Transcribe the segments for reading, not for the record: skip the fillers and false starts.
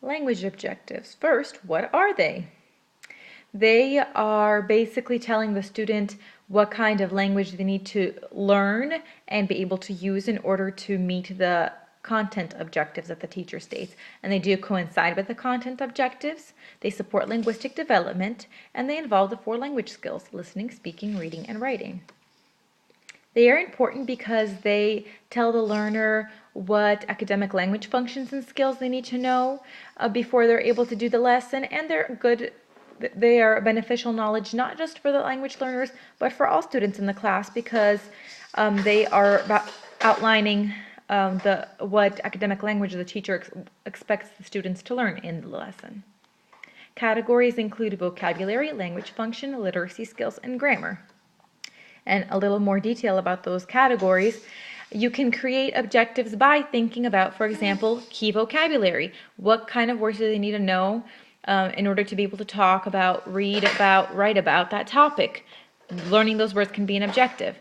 Language objectives. First, what are they? They are basically telling the student what kind of language they need to learn and be able to use in order to meet the content objectives that the teacher states. And they do coincide with the content objectives. They support linguistic development, and they involve the 4 language skills: listening, speaking, reading, and writing. They are important because they tell the learner what academic language functions and skills they need to know before they're able to do the lesson, and they are beneficial knowledge not just for the language learners, but for all students in the class, because they are outlining what academic language the teacher expects the students to learn in the lesson. Categories include vocabulary, language function, literacy skills, and grammar. And a little more detail about those categories. You can create objectives by thinking about, for example, key vocabulary. What kind of words do they need to know in order to be able to talk about, read about, write about that topic? Learning those words can be an objective.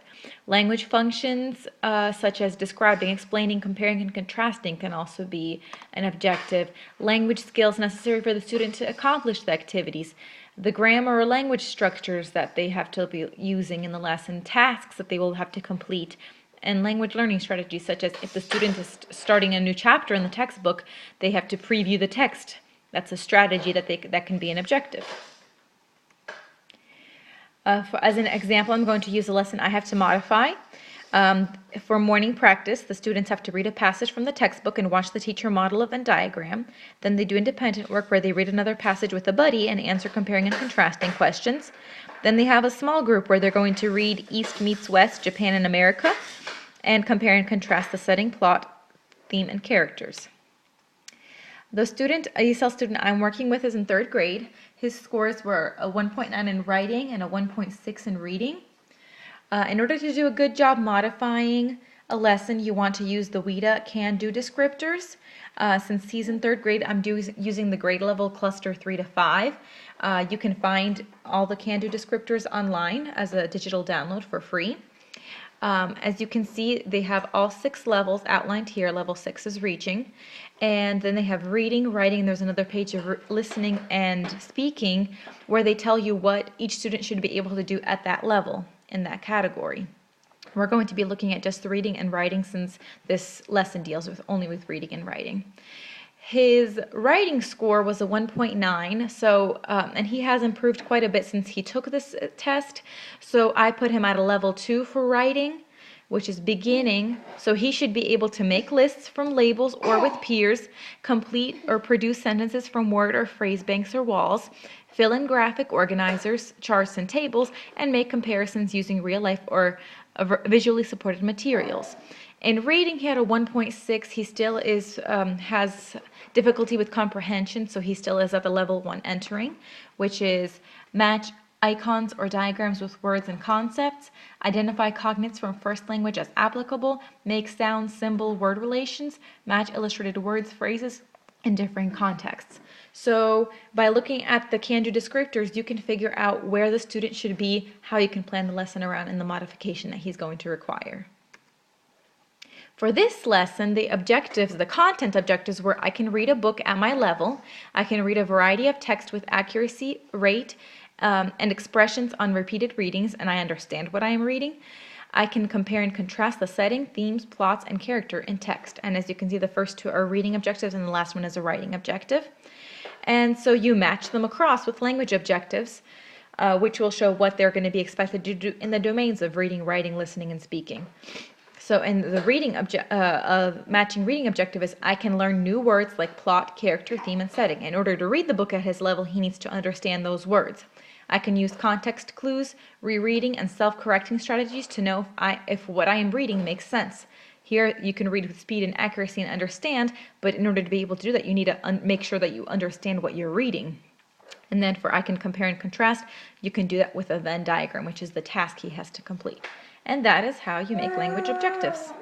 Language functions such as describing, explaining, comparing, and contrasting can also be an objective. Language skills necessary for the student to accomplish the activities. The grammar or language structures that they have to be using in the lesson, tasks that they will have to complete, and language learning strategies such as if the student is starting a new chapter in the textbook, they have to preview the text. That's a strategy that can be an objective. As an example, I'm going to use a lesson I have to modify. For morning practice, the students have to read a passage from the textbook and watch the teacher model a Venn diagram. Then they do independent work where they read another passage with a buddy and answer comparing and contrasting questions. Then they have a small group where they're going to read East Meets West, Japan and America, and compare and contrast the setting, plot, theme, and characters. The ESL student I'm working with is in 3rd grade. His scores were a 1.9 in writing and a 1.6 in reading. In order to do a good job modifying a lesson, you want to use the WIDA can-do descriptors. Since he's in 3rd grade, I'm using the grade level cluster 3 to 5. You can find all the can-do descriptors online as a digital download for free. As you can see, they have all 6 levels outlined here. Level 6 is reaching. And then they have reading, writing, and there's another page of listening and speaking where they tell you what each student should be able to do at that level in that category. We're going to be looking at just the reading and writing since this lesson deals only with reading and writing. His writing score was a 1.9, so and he has improved quite a bit since he took this test. So I put him at a level 2 for writing, which is beginning. So he should be able to make lists from labels or with peers, complete or produce sentences from word or phrase banks or walls, fill in graphic organizers, charts, and tables, and make comparisons using real life or visually supported materials. In reading, he had a 1.6. He still has difficulty with comprehension, so he still is at the level 1 entering, which is match icons or diagrams with words and concepts, identify cognates from first language as applicable, make sound, symbol, word relations, match illustrated words, phrases in different contexts. So by looking at the can-do descriptors, you can figure out where the student should be, how you can plan the lesson around, and the modification that he's going to require. For this lesson, the content objectives were I can read a book at my level, I can read a variety of text with accuracy, rate, and expressions on repeated readings, and I understand what I am reading. I can compare and contrast the setting, themes, plots, and character in text. And as you can see, the first 2 are reading objectives, and the last one is a writing objective. And so you match them across with language objectives, which will show what they're going to be expected to do in the domains of reading, writing, listening, and speaking. So in the matching reading objective is I can learn new words like plot, character, theme, and setting. In order to read the book at his level, he needs to understand those words. I can use context clues, rereading, and self-correcting strategies to know if what I am reading makes sense. Here you can read with speed and accuracy and understand, but in order to be able to do that, you need to make sure that you understand what you're reading. And then for I can compare and contrast, you can do that with a Venn diagram, which is the task he has to complete. And that is how you make language objectives.